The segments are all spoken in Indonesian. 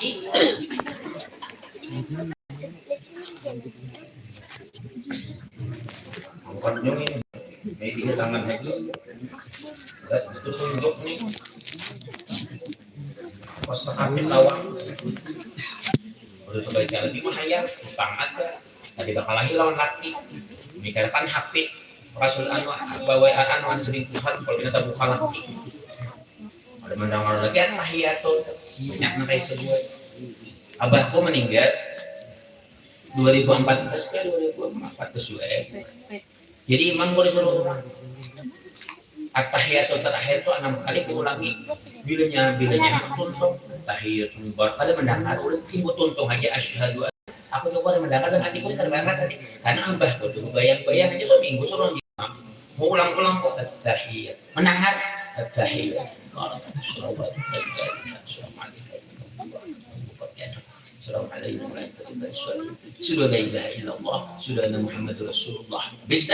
laki. Bukan nyong ini. May tiga tangan lagi. Betul tunjuk nih. Pas pakapin lawang. Udah sebaiknya lagi mah ya, utang aja. Tadi bakal lagi lawan laki. Mikirkan HP. Rasul bawa anu selingkuhan kalau kita buka laki. Ada mendengar lagi tahiyatul banyak nanti kedua. Abahku meninggal 2014 ke 2014 juga. Jadi imam boleh suruh orang. At-tahiyatul terakhir itu 6 kali diulangi. Bilanya tuntung tahiyatul mubarak. Kada mendengar udah timbul tuntung aja asyhadu. Aku coba mendengar dan hatiku terbangat tadi. Karena abahku tuh bayang-bayang aja seminggu suruh imam. Mau ulang-ulang kok at-tahiyat. Mendengar at-tahiyat. Sudah la ilaha illallah, sudah Nabi Muhammad Rasulullah. Bisa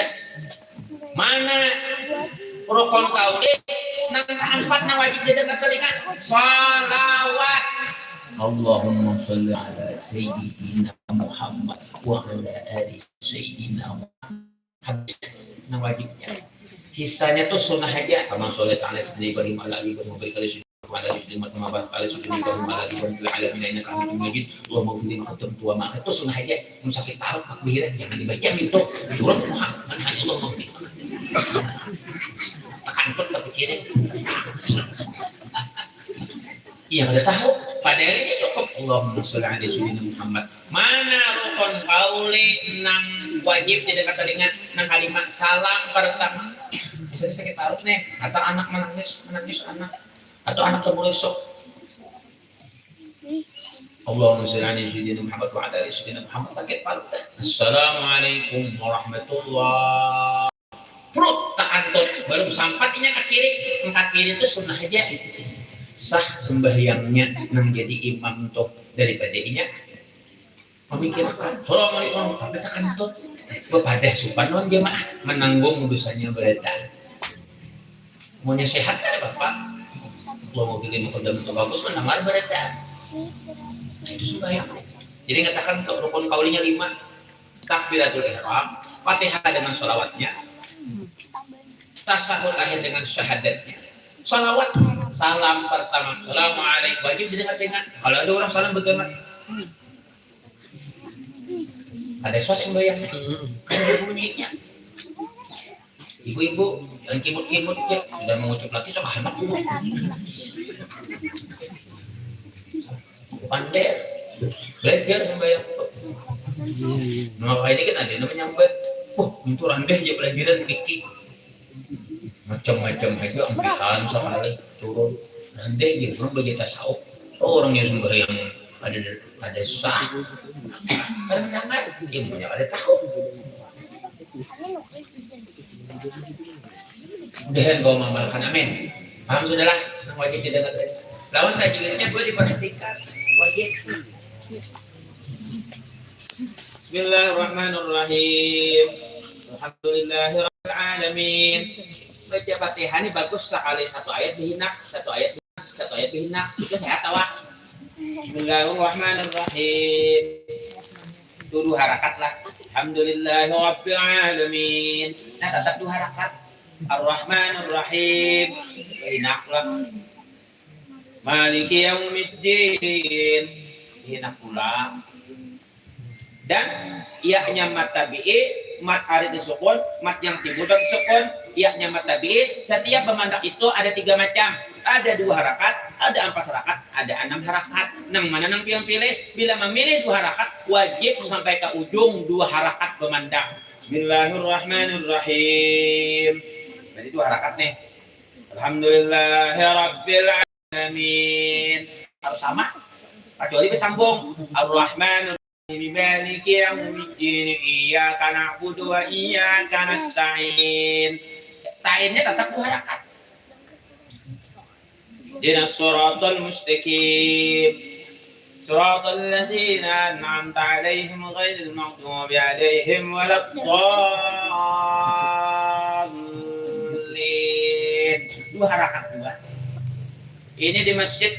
mana rukun kauli nang kaempat na wajib jaga telinga salawat. Allahumma shalli ala sayyidina Muhammad wa ala ali sayyidina Muhammad. Nang wajibnya. Sisanya tuh sunnah aja. Kama sholat ala sayyidina Ibrahim ala ali Ibrahim wa ala وعلى muslimat mabar ala sayyidina Ibrahim ala ibrahim fil alamin innaka hamidum majid Allahumma ighfir li tua mak itu sunnah aja mun sakit taruh takbir jangan dibaca itu surat Muhammad hanya Allah mau tekan pun berpikir iya ada tahu pada ini cukup Allahumma sholli ala sayyidina Muhammad mana rukun qauli nang wajib tidak kata dengan nang kalimat salam pertama bisa sakit taruh nih atau anak menangis anak atau anak terburuk Allahumma sholli ala sayyidina Muhammad wa ala ali sayyidina Muhammad sakit paru. Assalamualaikum warahmatullahi wabarakatuh. Tak antut baru sampainya ke kiri. Angkat kiri itu sunnah aja. Sah sembahyangnya nang jadi imam tuh daripada inya memikirkan Assalamualaikum tapi tak antut kepada subhanallah jemaah menanggung dosanya berada. Maunya sehat kan Bapak? Allah mau pilih mukadam untuk bagus menamar berada. Nah, itu sembahyang. Jadi katakan untuk rukun kaulinya 5 takbiratul ihram, Fatihah dengan sholawatnya, tasahud akhir dengan syahadatnya, sholawat salam pertama Assalamualaikum wajib didengar dengan kalau ada orang salam bergema ada sos sembahyangnya ada bunyinya. Ibu-ibu yang kimut-kimut ya sudah mengucap lagi sok anak dulu. Pandai belajar sembahyang. Nah ini kan ada namanya nyambat. Itu randeh aja pelajaran fikih. Macam-macam aja ambilan sekali turun. Randeh aja belum belajar tasawuf. Orang yang sembahyang ada sah. Kan nyambat ilmunya ada tahu. Mudahan kau mengamalkan amin. Paham sudahlah wajib tidak lawan tajwidnya gue diperhatikan wajib. Bismillahirrahmanirrahim. Alhamdulillahirabbil alamin. Baca Fatihah ini bagus sekali satu ayat dihinak, satu ayat dihinak. Itu sehat awak. Bismillahirrahmanirrahim. Dua harakat lah. Alhamdulillahirabbil alamin. Nah tetap 2 harakat. Ar-Rahmanir Rahim. Enak lah. Maliki yaumiddin. Enak pula. Dan iya-nya mat tabi'i, mat arid sukun, mat yang timbul bagi sukun, iya-nya mat tabi'i. Setiap pemandak itu ada 3 macam. Ada 2 harakat, ada 4 harakat, ada 6 harakat. Nang mana nang pilih? Bila memilih 2 harakat, wajib sampai ke ujung 2 harakat pemandak. Bismillahirrahmanirrahim. Jadi 2 harakat nih. Alhamdulillahirabbil alamin. Harus sama. Kecuali bersambung. Ar-Rahmanir Rahim maliki yaumiddin. Iyyaka na'budu wa iyyaka nasta'in. Ta'innya tetap 2 harakat. Ihdinas siratal mustaqim. Siratal ladzina an'amta 'alaihim ghairil maghdubi 'alaihim waladdallin. 2 harakat 2. Ini di masjid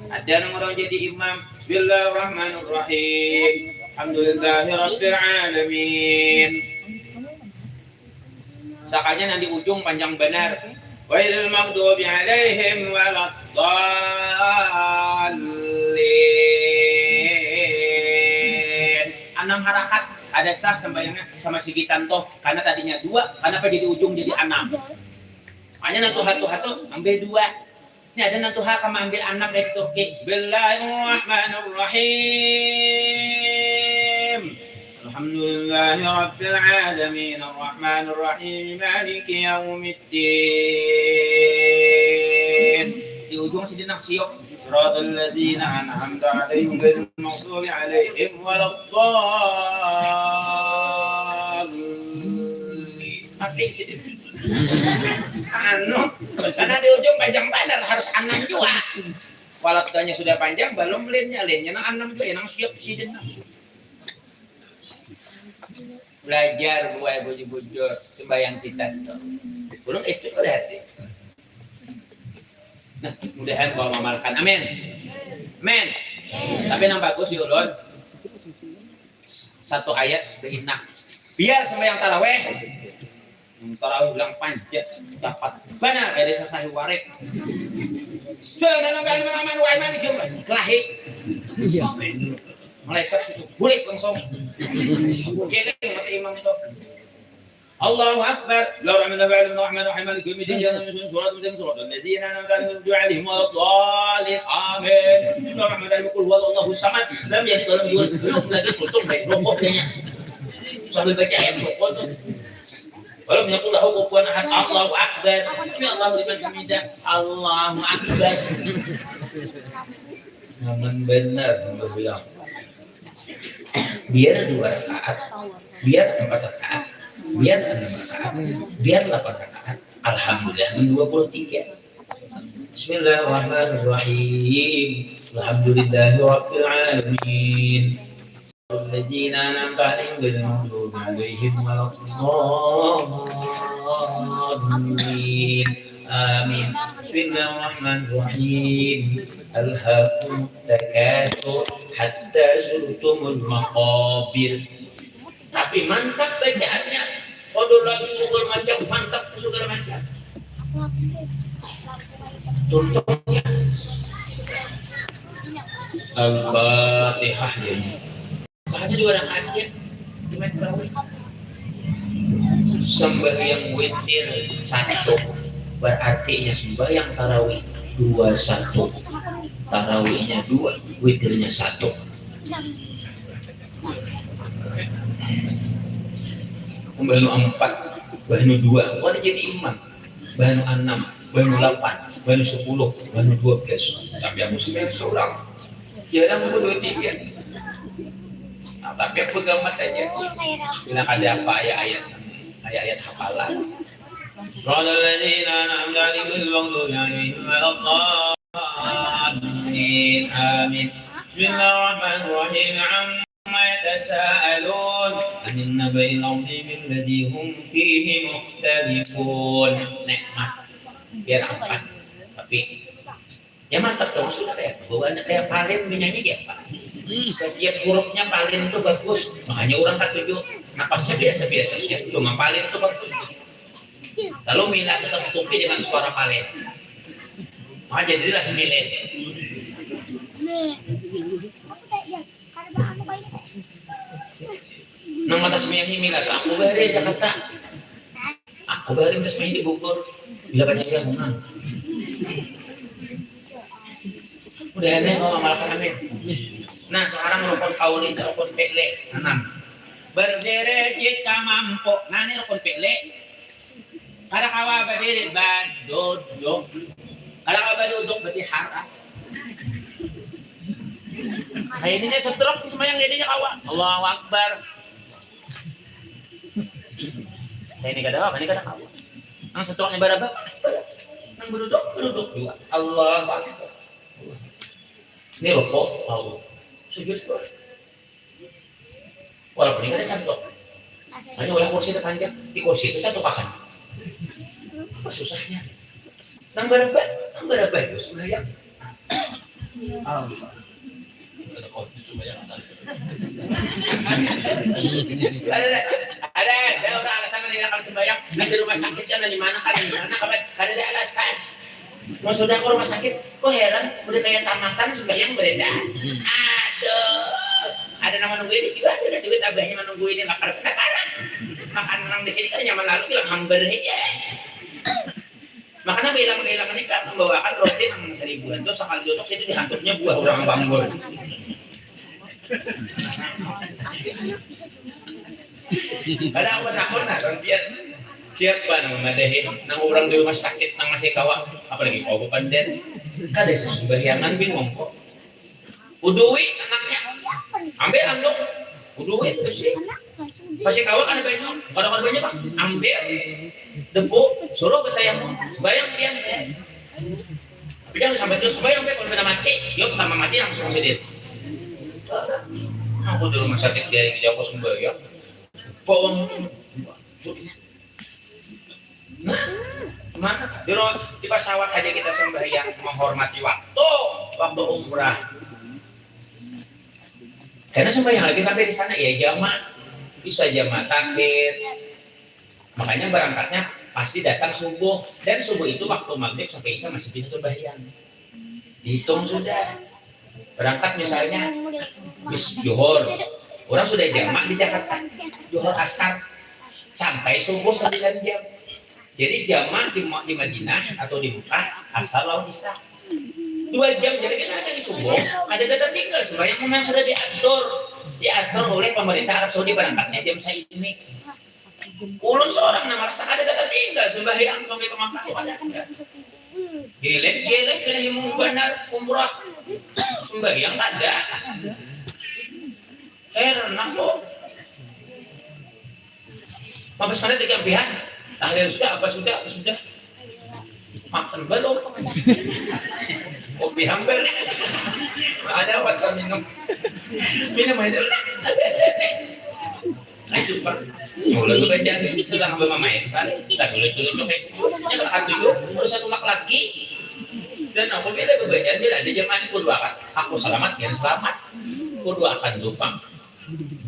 ada orang jadi imam Bismillahirrahmanirrahim. Alhamdulillahirabbil alamin. Sakanya nanti ujung panjang benar. Ghairil maghdubi alaihim waladdallin. 6 harakat ada sah sembahyangnya sama si Gitanto karena tadinya 2, kenapa jadi ujung jadi 6? Makanya nantu ambil 2. Ini ada nantu kamu ambil 6 dari Turki. Bismillahirrahmanirrahim. Alhamdulillahirabbil alamin arrahmanir rahim maliki yaumiddin. Di ujung si dinang siok. Siratal ladzina an'amta 'alaihim ghairil maghdubi 'alaihim waladdallin. Mati si karena di ujung panjang benar harus 6 juga. Walatnya sudah panjang belum linnya nang 6 juga nang siap si dinang. Belajar buat bujur sembahyang kita tuh. Belum itu berarti. Nah, mudahan kau mengamalkan. Amin. Amin. Tapi yang bagus ya ulun. 1 ayat behinak. Biar sembahyang tarawih. Tarawih bilang panjang dapat benar dari sesahi warek. Sudah nambah mana wa iman jumlah. Kelahi. Iya. Malaikat itu boleh langsung. Geleng mata imam itu. Allahu Akbar. La ilaha illallah Muhammadur rasulullah. Kami dijana surat surat allazina an'amta 'alaihim waladdallin. Amin. Bismillahirrahmanirrahim. Qul huwallahu samad. Lam yalid wa lam yulad. Belum lagi tutup baik rokoknya. Sambil baca ayat rokok tuh. Walau menyakul lahu kufuwan ahad. Allahu Akbar. Ini Allahu liman hamidah. Allahu Akbar. Namun benar bilang. Biar 2 rakaat, biar 4 rakaat, biar 6 rakaat, biar 8 rakaat. Alhamdulillah 23. Bismillahirrahmanirrahim. Alhamdulillahirabbil alamin. Alladzina an'amta 'alaihim ghairil maghdubi 'alaihim waladdallin. Amin. Bismillahirrahmanirrahim. Alhaakumut takatsur hatta zurtumul maqabir. Tapi mantap bacaannya. Kodol lagi segala macam, mantap segala macam. Contohnya Al-Fatihah ya. Saatnya juga ada kajian. Gimana tarawih? Sembahyang witir 1 berarti sembahyang tarawih 21. Tarawihnya 2, witirnya 1. Bahnu 4, bahnu 2, mana jadi imam. Bahnu 6, bahnu 8, bahnu 10, bahnu 12. Tapi yang muslim seorang. Jarang 23. Nah, tapi aku gamat aja. Bilang ada apa ayat-ayat hafalan. Qala alladziina an'amta 'alaihim wal-maghdubi 'alaihim waladdallin. Amin. Bismillahirrahmanirrahim. Amma yatasaalun 'anil naba'il 'azim alladzi hum fihi mukhtalifun. Nikmat. Biar 4. Tapi ya mantap dong, sudah kayak bawaannya kayak Palen menyanyi ya Pak. Setiap hurufnya Palen itu bagus. Makanya orang ketujuh napasnya biasa-biasa aja. Cuma Palen itu bagus. Lalu minat tertutupi dengan suara Palen. Maka jadilah milen. Nang mata semiyang himilat, aku bari Jakarta. Aku bari semiyang di Bogor. Bila banyak yang menang. Udah aneh mau amalkan amin. Nah sekarang rukun kaulin, rukun pekle 6. Berdiri jika mampu. Nah ini rukun pekle. Kada kawa berdiri baduduk. Kada kawa baduduk berarti harap. Nah ini setruk semua yang jadinya kawa. Allahu Akbar. Nah ini kada apa? Ini kada kawa. Ang setruknya berapa? Nang beruduk juga. Allahu Akbar. Ini rokok, mau sujud kok. Walaupun ini ada 1. Hanya oleh kursi panjang. Di kursi itu 1 pakan. Apa susahnya? Nang berapa itu sebenarnya? Ada orang alasan meninggalkan sembahyang di rumah sakit kan di mana ada alasan. Mau sudah ke rumah sakit, kok heran udah kayak tamatan sembahyang beredar. Aduh, ada nama nungguin juga ada duit abahnya menungguin lapar kebakaran. Makan orang di sini kan zaman lalu bilang hamburger aja. Makanya bilang ini kan membawakan roti yang 1.000-an tuh sekali duduk situ dihantuknya buah orang bambur. Ada apa nakon nah biar siapa nang madahin nang orang di rumah sakit nang masih kawa apalagi kau pandai kada sesembahyangan bingung kok udui anaknya ambil andok udui terus sih masih kawa kan banyak kadang banyak pak ambil debu suruh betayang bayang dia tapi jangan sampai terus bayang kalau kita mati siap pertama mati langsung sedih aku di rumah sakit dari Jawa sembahyang bawang nah, mana di pesawat aja kita sembahyang menghormati waktu umrah. Karena sembahyang lagi sampai di sana ya jamaah bisa jamaah takhir. Makanya berangkatnya pasti datang subuh dan subuh itu waktu maghrib sampai isya masih bisa sembahyang. Dihitung sudah. Berangkat misalnya bis Johor, orang sudah jamaah di Jakarta, Johor asar sampai subuh 9 jam. Jadi jamaah di Madinah atau di Mekah asal lawan isya 2 jam. Jadi kita ada di subuh, ada tinggal sembahyang memang sudah diatur oleh pemerintah Arab Saudi berangkatnya jam saya ini. Ulun seorang nama rasa ada tinggal sembahyang sampai ke Mekah ada. Gelek sudah mau benar umrah sembahyang ada. Enak kok. Mabes mana tiga pihak? Tahlil sudah, apa sudah? Makan belum? Kopi hampir. Ada water minum aja. Itu pak. Mulai bekerja sudah ngambil mama ya. Sudah dulu kayak. Yang satu itu terus satu laki. Dan aku bila bekerja bila ada zaman aku doakan. Aku selamat dan selamat. Aku doakan lupang.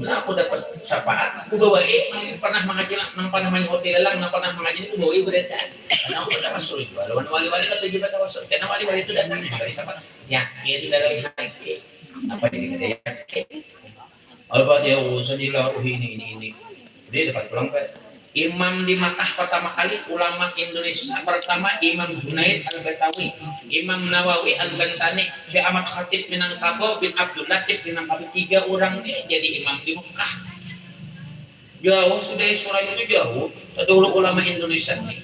Nah, aku dapat syafaat, aku bawain pernah mengaji, pernah main hotel lang, pernah mengaji itu bawain beredar. Karena aku tawasul itu, lawan wali-wali kata juga tawasul. Karena wali-wali itu datang dari syafaat. Yakin dalam hati. Apa ini kita yakin? Al-Fatihah usulillah ini. Jadi dapat pulang ke Imam di Makkah pertama kali ulama Indonesia pertama Imam Junaid Al-Batawi, Imam Nawawi Al-Bantani, Syekh Ahmad Khatib Minangkabau bin Abdul Latif Minangkabau 3 orang ini jadi imam di Makkah. Jauh sudah suaranya itu jauh. Dulu ulama Indonesia nih.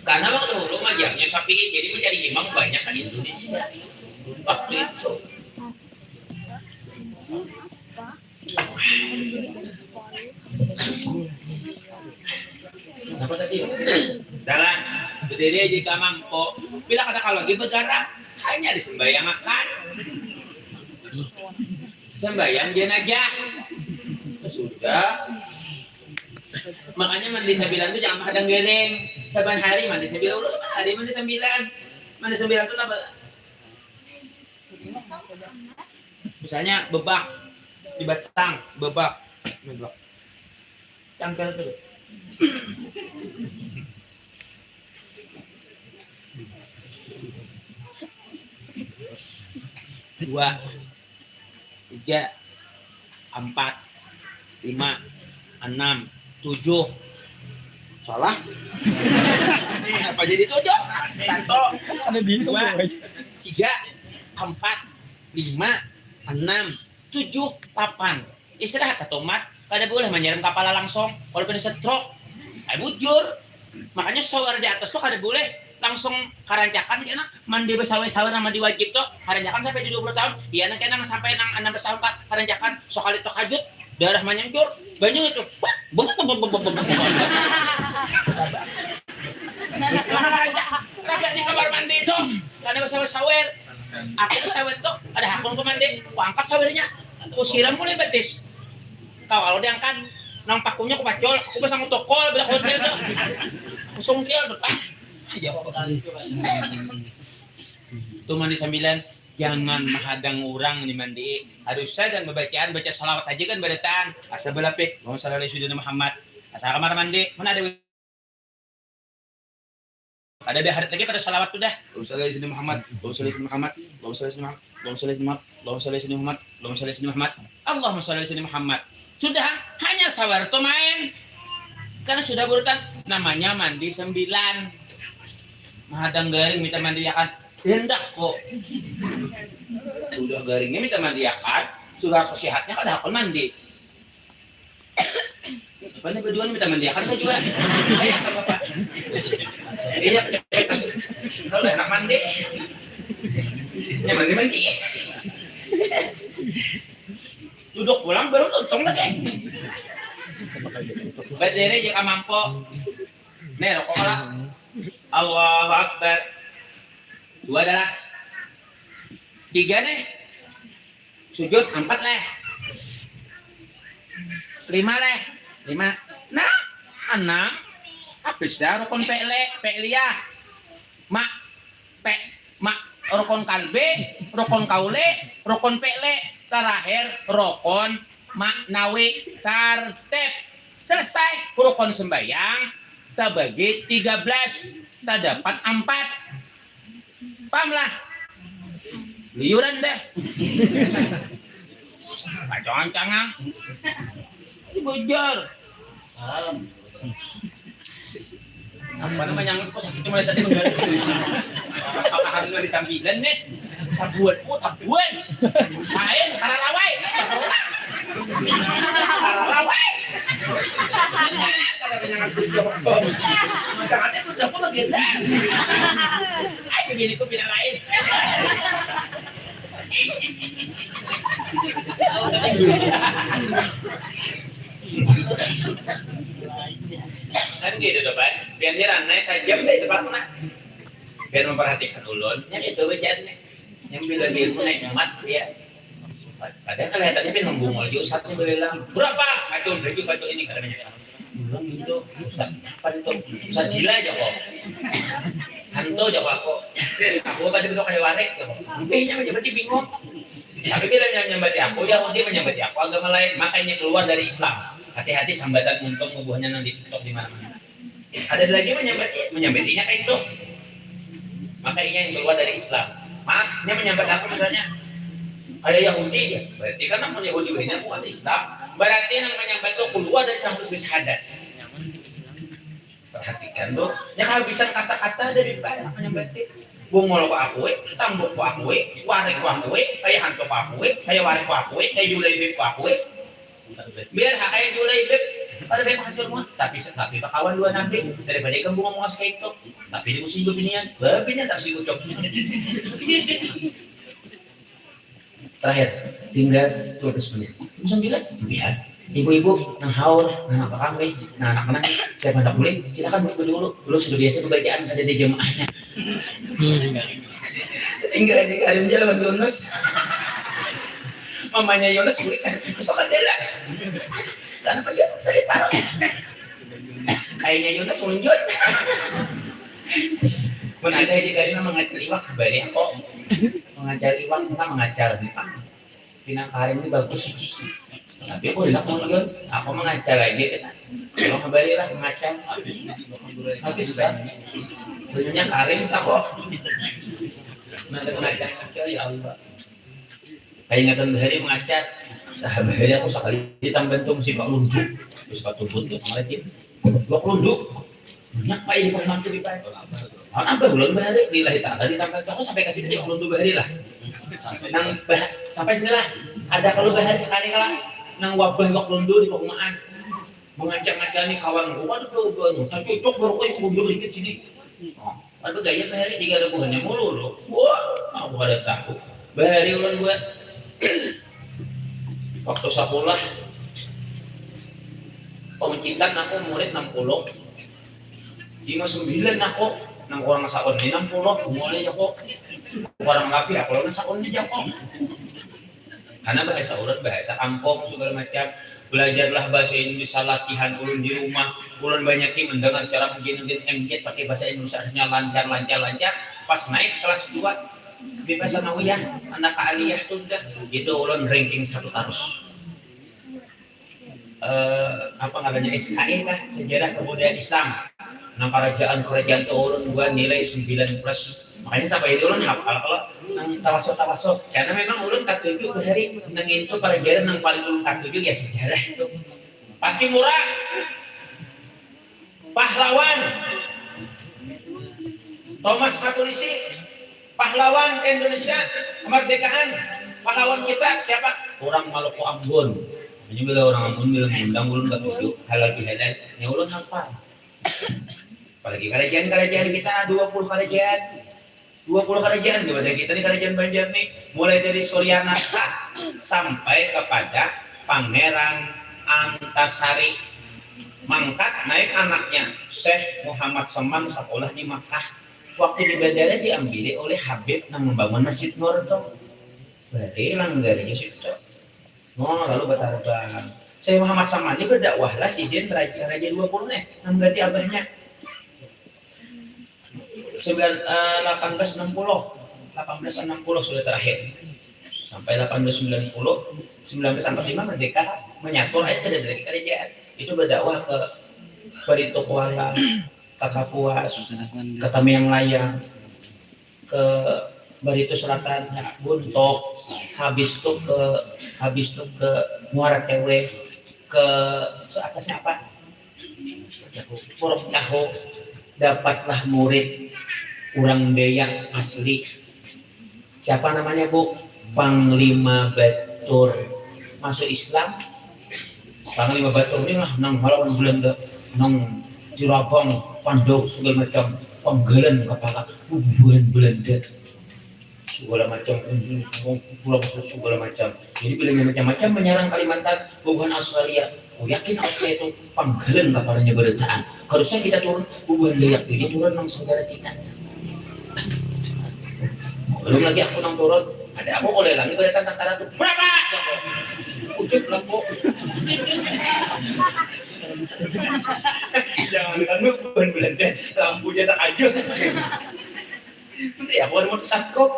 Karena waktu dulu majapnya Syafi'i jadi menjadi imam banyak di Indonesia waktu itu. Apa tadi? Jalan, berdiri aja jika mampu. Bila kata kalau lagi bergerak, hanya disembayangkan. Sembayang jenazah. Sudah. Makanya mandi 9 itu jangan hadang gering. Saban hari mandi 9, saban hari mandi 9. Mandi 9 itu apa? Misalnya bebak di batang, bebak. Cangkel tuh. 2, 3, 4, 5, 6, 7. Salah? Apa jadi 7? 1, 2, 3, 4, 5, 6, 7, 8. Istirahat atau mat, kada boleh menyiram kepala langsung. Kalau kena stroke, bujur. Makanya shower di atas tuh kada boleh langsung karancakan kena mandi bersawai-sawai nama diwajib tuh karancakan sampai di 20 tahun. Iya nak kena sampai nang 16 tahun karancakan sekali tuh kajut darah menyencur banyak itu. Raga di kamar mandi itu karena bersawai-sawai. Aku bersawai tuh ada hakun ke mandi, aku angkat sawernya, aku siram mulai betis. Kalau diangkat nang pakunya aku pacol, aku pasang tokol bila hotel tuh. Aku sungkil depan. Aja apa kali itu. Tuh mandi 9, jangan menghadang orang di mandi. Harusnya dan bacaan baca salawat aja kan barataan. Asa belapis, Allahumma shalli ala sayyidina Muhammad. Asa kamar mandi, mana ada dah hari lagi pada salawat tuh dah. Allahumma shalli ala sayyidina Muhammad, Allahumma shalli ala Muhammad, Allahumma shalli ala Muhammad, Allahumma shalli ala Muhammad, Allahumma shalli ala Muhammad, Allahumma shalli ala Muhammad, Allahumma shalli ala Muhammad. Sudah hanya sawarto main. Karena sudah berurutan namanya mandi 9. Mahadang garing minta mandi ya kan. Hendak kok. Sudah garingnya minta mandi ya kan. Sudah sehatnya kan hakul mandi. Mana berdua minta mandi ya kan juga. Ayo kan Bapak. Iya, kalau enak mandi. Ya mandi. Duduk pulang baru untung lagi. Berdiri jika mampu. Nih rokok lah. Allahu Akbar. 2 adalah 3 nih. Sujud 4 leh. 5 leh. 5. Nah, 6. Habis dah rukun pe'liyah. Mak rukun kalbe, rukun kaule, rukun pe'le, terakhir rukun maknawi tartib. Selesai rukun sembahyang, kita bagi 13, kita dapat 4. Paham lah? Liuran deh. Jangan cangang. Ini bujur. Apa namanya yang kok sakit mulai tadi menggali. Apa harus dari sambilan nih? Tabuan. Main kararawai. Kararawai. Kalau yang aku jawab. Jangan itu udah kok legenda. Ay begini kok bina lain. Kan gitu Pak. Biar dia naik sajam deh depan mana. Biar memperhatikan ulun. Yang itu bacaannya. Yang bila ilmu naik nyamat dia. Padahal kelihatannya pun membungol juga Ustaznya bilang berapa? Pacul ini katanya. Bilang gitu Ustaz. Apa itu? Ustaz gila aja kok. Hantu aja kok. Aku pada duduk kayak warik kok. Sampai berarti bingung. Tapi bila nyambati aku, Yahudi menyambati aku agama lain, makanya keluar dari Islam. Hati-hati sambatan untung buahnya nanti TikTok di mana-mana. Ada lagi menyambatinya kayak itu. Makanya yang keluar dari Islam. Maaf, dia menyambat aku misalnya kayak Yahudi ya. Berarti kan namun Yahudi ini bukan Islam. Berarti yang menyambat itu keluar dari sambut syahadat. Perhatikan tuh, ya kehabisan kata-kata dari banyak menyambat itu. Bungol ko aku tambok ko aku warik ko aku kayak hantu ko aku kayak warik ko aku kayak julaibib ko aku biar kayak julaibib pada saya hancur semua tapi kawan dua nabi daripada kamu ngomong kayak itu tapi di musim beginian babinya tak sih ucap terakhir tinggal 12 menit 9 lihat ibu-ibu nang haur nang apa kami nang anak-anak siapa hendak boleh silakan dulu sudah biasa pembacaan ada di jemaahnya. Tinggal aja Karim jalan Yunus. Mamanya Yunus berikan besok aja lah. Karena dia sakit parah. Kayaknya Yunus muncul. Pun ada di Karim mengajar iwak balik kok. Mengajar iwak bukan mengajar nih Pak. Pinang Karim ini bagus. Tapi aku tidak muncul. Aku mengajar lagi kan. Kalau kembali lah mengajar habis banyak. Sebenarnya Karim sako. Nanti mengajar ya Allah. Kayak ingatan hari mengajar. Sahabat hari aku sekali ditambah tuh mesti Pak Lunduk. Terus Pak Tumput tuh lagi. Pak Lunduk. Banyak Pak ini pembantu di Pak. Apa bulan bahari lillahi ta'ala ditambah aku sampai kasih dia Lunduk bahari lah. Nang sampai sini lah. Ada kalau bahari sekali lah. Nang wabah Pak Lunduk di perumahan. Mengacak-ngacak kawan gua aduh cocok baru kok yang mundur dikit sini. Aduh gaya bahari 3 bulannya mulu loh. Wah, aku ada tahu. Bahari ulang buat waktu sekolah pemecitan aku murid 60. 59 aku nang orang sakon di 60 mulai aku orang ngapi aku nang sakon di Joko. Karena bahasa urut, bahasa kampung segala macam. Belajarlah bahasa Indonesia latihan ulun di rumah. Ulun banyak yang mendengar cara begini MG pakai bahasa Indonesia lancar. Pas naik kelas 2 Bebas sanawiyah, anak aliyah tuh udah itu ulun ranking 1 terus. Apa namanya SKI lah, sejarah kebudayaan Islam. Nang kerajaan tuh ulun gua nilai 9 plus. Makanya sampai itu ulun hafal kalau nang tawasud karena memang ulun katuju hari nang itu pelajaran nang paling ulun katuju ya sejarah itu. Pati Murah, pahlawan Thomas Matulisi, pahlawan Indonesia kemerdekaan, pahlawan kita siapa? Orang Maluku Ambon. Ini bila orang Ambon bilang undang ulun katuju halal bihalal, ya ulun hafal. Apalagi kerajaan kita 20 kerajaan. 20 kerajaan kepada kita nih kerajaan Banjar nih, mulai dari Suryanata sampai kepada Pangeran Antasari. Mangkat naik anaknya Syekh Muhammad Saman sekolah di Makkah. Waktu di bandara diambil oleh Habib yang membangun Masjid Nur itu. Berarti langgarnya situ. Oh, lalu bertarbang. Syekh Muhammad Saman ini berdakwah lah sidin raja 20 nih, yang ganti abahnya. 1860 sudah terakhir sampai 1890 1945 merdeka menyatu aja dari kerajaan itu berdakwah ke Barito Kuala, ke Kapuas, ke Tamiang Layang, ke Barito Selatan, Buntok, habis itu ke Muara Tewe, ke atasnya apa? Purok Caho, dapatlah murid kurang Dayak asli. Siapa namanya Bu? Panglima Batur. Masuk Islam. Panglima Batur ini lah nang melawan Belanda, nang Cirabang, Pandau segala macam penggalan kepala bubuhan Belanda. Segala macam pulau segala macam. Jadi Belanda macam-macam menyerang Kalimantan, bubuhan Australia. Yakin Australia itu penggalan kepalanya berdaan. Harusnya kita turun bubuhan Dayak ini turun nang saudara kita. Belum lagi aku nang turun, ada aku kalau lagi berdatang tentara tuh berapa? Ujub lampu. Jangan kamu bukan Belanda, lampunya tak ajut. Ya aku ada mau sakro.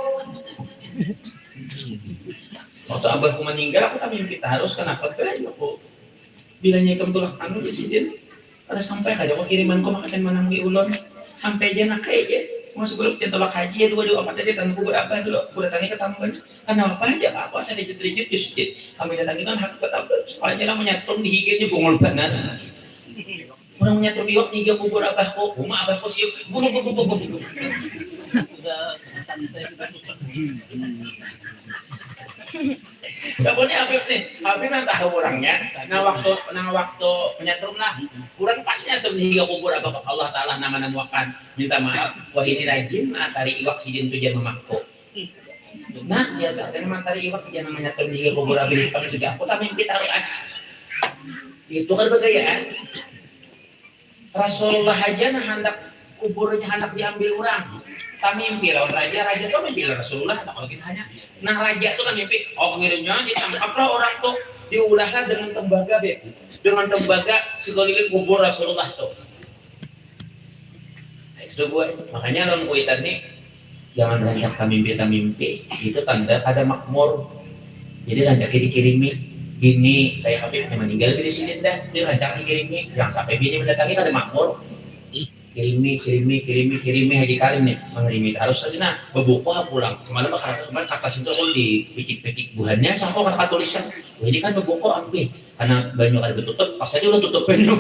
Waktu abahku meninggal, aku tak mimpi harus kenapa tuh aku bilangnya kamu tulak anu di sini. Ada sampai aja aku kirimanku makan manamgi ulon sampai aja nak aja. Masuk grup tolak haji ya dua apa tadi kan kubur apa dulu aku datangi ke tamu kan karena apa aja apa saya dijut-jut justru kami datangi kan hak kata soalnya lah menyatrum di higanya bungul banan orang menyatrum di waktu higa kubur abahku rumah abahku siup bunuh Kapan Habib nih, Habib yang tahu orangnya. Nah waktu penyetrum lah, kurang pasnya tuh hingga kubur apa Allah Taala nama wakan minta maaf. Wah ini rajin, tari iwak sidin tuh jangan memaku. Nah dia tak ada tari iwak jangan menyetrum hingga kubur Habib itu juga. Aku tak mimpi tarian. Itu kan begayaan. Rasulullah aja nah hendak kuburnya hendak diambil orang. Tak mimpi lawan raja tuh mimpi Rasulullah kalau kisahnya. Nah raja tuh kan mimpi, akhirnya ditangkaplah orang tuh diulahlah dengan tembaga sekeliling kubur Rasulullah tuh. Nah, itu gue, makanya lawan kuitan nih jangan rancak mimpi itu tanda kada makmur. Jadi rancak dikirimi bini kayak Habib yang meninggal di sini dah, dia rancak dikirimi jangan sampai bini mendatangi kada makmur. Kirimi haji kalim nih mengirim harus saja nah bebuka pulang kemana kata situ kan di picik buahnya sama kata tulisan ini kan bebuka ambil karena banyak ada tutup pas aja udah tutup penuh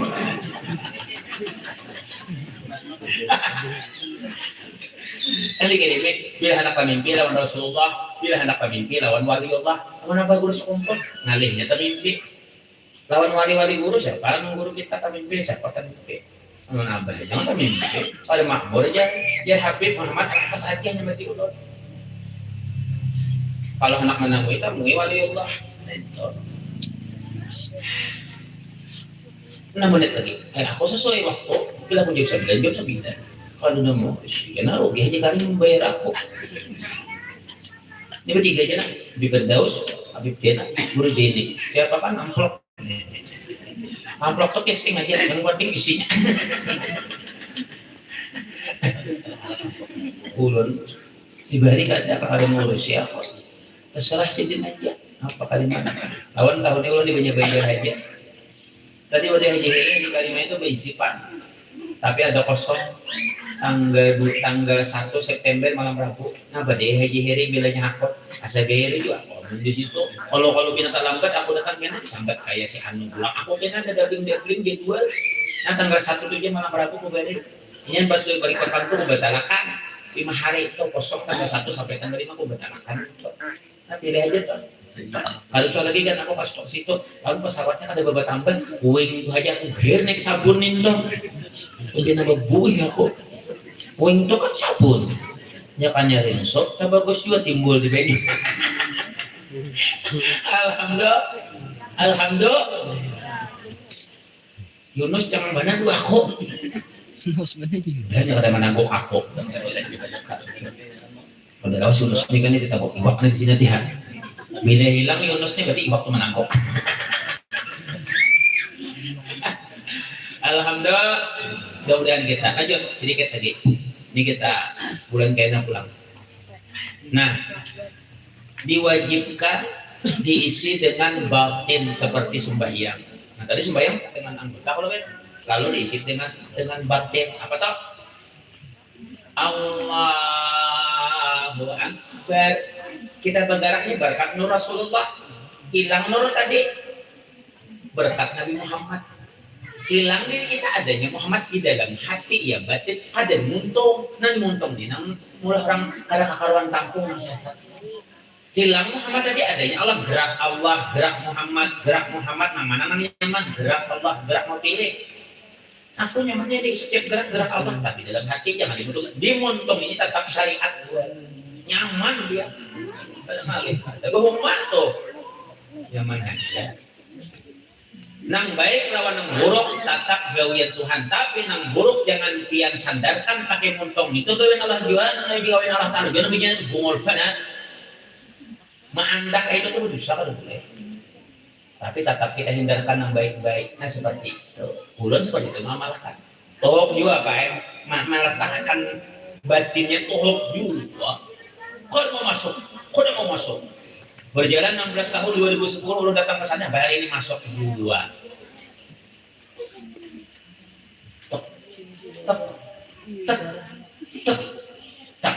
kan dikirimi bila hendak pemimpi lawan Rasulullah bila hendak pemimpi lawan waliullah mana guru sekumpul ngalihnya termimpi lawan wali guru siapa guru kita pemimpi siapa pemimpi abah jangan mimpi pada makmur aja ya Habib Muhammad atas hati yang mati ulun kalau anak menanggung itu mui waliullah itu 6 menit lagi aku sesuai waktu bila aku jawab 9 kalau udah mau karena rugi aja kali membayar aku ini bertiga aja nah Habib Daus Habib Dena Guru Deni siapa kan amplop tuh casing aja yang penting isinya ulun dibari kada kada ngurus ya kok terserah sidin aja apa kalimat lawan tahun ini di banyak bayar aja tadi waktu haji ini di kalimat itu berisipan tapi ada kosong tanggal 1 September malam Rabu nah badai haji heri bilanya akot asa gaya juga di situ kalau binatang lambat aku datang kena disambat kayak si Anu pulang aku kena ada daging dia jual nah tanggal 1 itu malam Rabu aku balik ini bantu bagi perpantu aku batalakan 5 hari itu kosong tanggal 1 sampai tanggal 5 aku batalakan nah pilih aja tuh kalau soal lagi kan aku pas tok situ lalu pesawatnya ada beberapa tambah wing aja aku naik sabunin dong udah nambah buih aku wing itu kan sabun ya kan nyari sok tak bagus juga timbul di bagi Alhamdulillah Yunus jangan mana dua aku Yunus mana juga dan ada menangguk aku padahal Yunus ini kan ditabuk iwaknya di sini dia bila hilang Yunusnya berarti iwak tuh menangguk Alhamdulillah mudah-mudahan kita lanjut sedikit lagi ini kita bulan kena pulang nah diwajibkan diisi dengan batin seperti sembahyang. Nah tadi sembahyang dengan anggota kalau kan lalu diisi dengan batin apa tau? Allahu Akbar. Kita bergeraknya berkat nur Rasulullah. Hilang nur tadi berkat Nabi Muhammad. Hilang diri kita adanya Muhammad di dalam hati ya batin ada muntung nih nang mulai orang kada kakaruan tampung masyarakat. Hilang Muhammad tadi adanya Allah gerak Muhammad mana nyaman gerak Allah gerak mau pilih aku nyamannya di setiap gerak Allah tapi dalam hati jangan dimuntung ini tetap syariat nyaman dia pada malih ada bohongan tuh nyaman aja nang baik lawan nang buruk tatap gawian Tuhan tapi nang buruk jangan pian sandarkan pakai muntung itu gawin Allah jual gawin Allah taala jangan bikin bungul pada Maandak itu tuh dosa kan boleh. Tapi tetap kita hindarkan yang baik-baik. Nah seperti itu. Ulun seperti itu ngamalkan. Tohok juga Pak, meletakkan batinnya tohok juga. Kau mau masuk. Berjalan 16 tahun 2010 ulun datang ke sana, bayar ini masuk dua. Tek. Nah.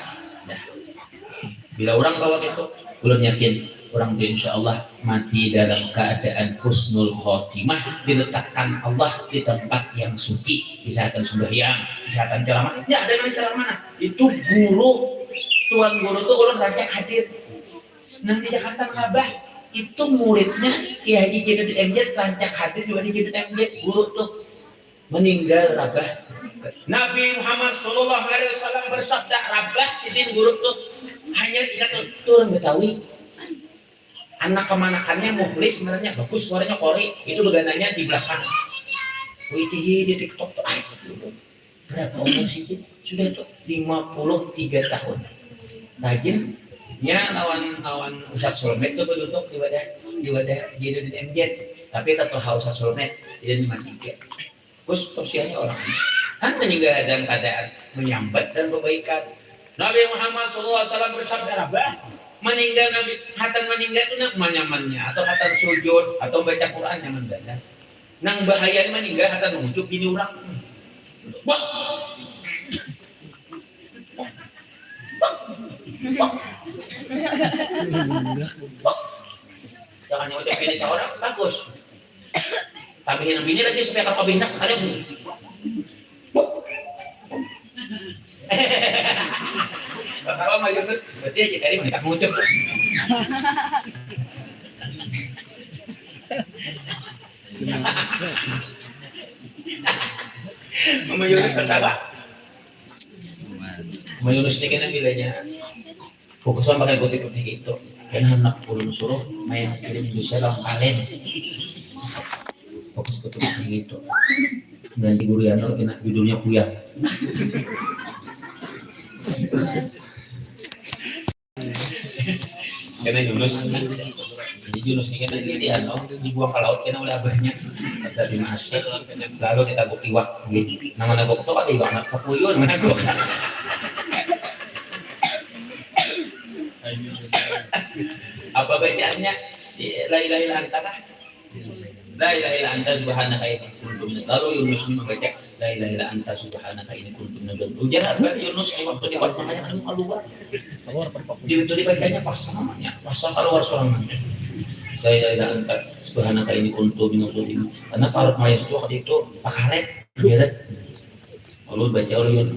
Bila orang bawa gitu ulun yakin orang itu insya Allah mati dalam keadaan husnul khotimah diletakkan Allah di tempat yang suci misalkan sembahyang, misalkan ceramah ya ada yang ceramah mana? Itu guru tuan guru itu ulun rancak hadir nanti Jakarta Ngabah itu muridnya Kiai Haji Jainuddin MJ rancak hadir juga di Jainuddin MJ guru tuh meninggal Rabah Nabi Muhammad SAW bersabda Rabah sidin guru tuh hanya ingat tuh orang Betawi anak kemanakannya muflis sebenarnya bagus suaranya kori itu begananya di belakang wih di TikTok tuh berapa umur sih sudah tuh 53 tahun rajinnya lawan Ustadz Solmed tuh berduduk di wadah Jainuddin MJ tapi tetap Ustadz Solmed tidak 53 terus usianya orang ini kan meninggal dalam keadaan menyambat dan kebaikan Nabi Muhammad SAW bersabda Rabah meninggal Nabi hatan meninggal itu nyamannya atau hatan sujud atau baca Quran nyaman banget nang bahaya meninggal hatan mengucup gini orang wah jangan nyucap ini seorang bagus tapi yang bini lagi supaya kapal binak sekali Kalau mau Yunus, berarti aja kali mereka ngucap. Mama Yunus apa? Mama Yunus ini kan bilangnya fokus sama pakai putih-putih gitu. Karena anak ulun suruh main film Indonesia dalam kalen. Fokus putih-putih gitu. Dan di Guriano kena judulnya Kuyang. Karena Yunus ini kan dia dibuang ke laut karena oleh abahnya dari masjid lalu kita buk iwak nama nabok itu ada iwak anak kepuyun mana gua Apa bacaannya? La ilaha illa anta. La ilaha illa anta subhanaka inni kuntu minadh. Lalu Yunus membaca la ilaha illa anta subhanaka inni kuntu minadh. Ujar apa Yunus waktu di waktu namanya keluar. Itu dibacanya pas namanya. Pas keluar suaranya. La ilaha illa anta subhanaka inni kuntu minadh. Karena kalau mayat itu waktu itu pakaret, beret. Lalu baca oleh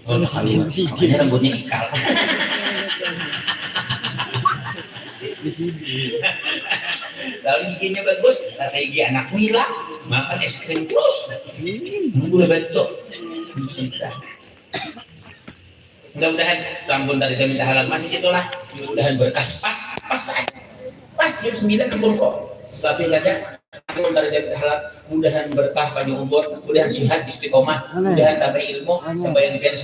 makanya rambutnya ikal. Di sini. Lalu giginya bagus, kayak gigi anakku hilang, makan es krim terus. Boleh betul. Mudah-mudahan rambut dari dia minta halal masih situlah. Mudah-mudahan berkah. Pas jam 9 ampun kok. Tapi katanya rambut dari dia minta halal. Mudah-mudahan berkah panjang umur, mudah-mudahan sehat istiqomah, mudah-mudahan tambah ilmu, sampai yang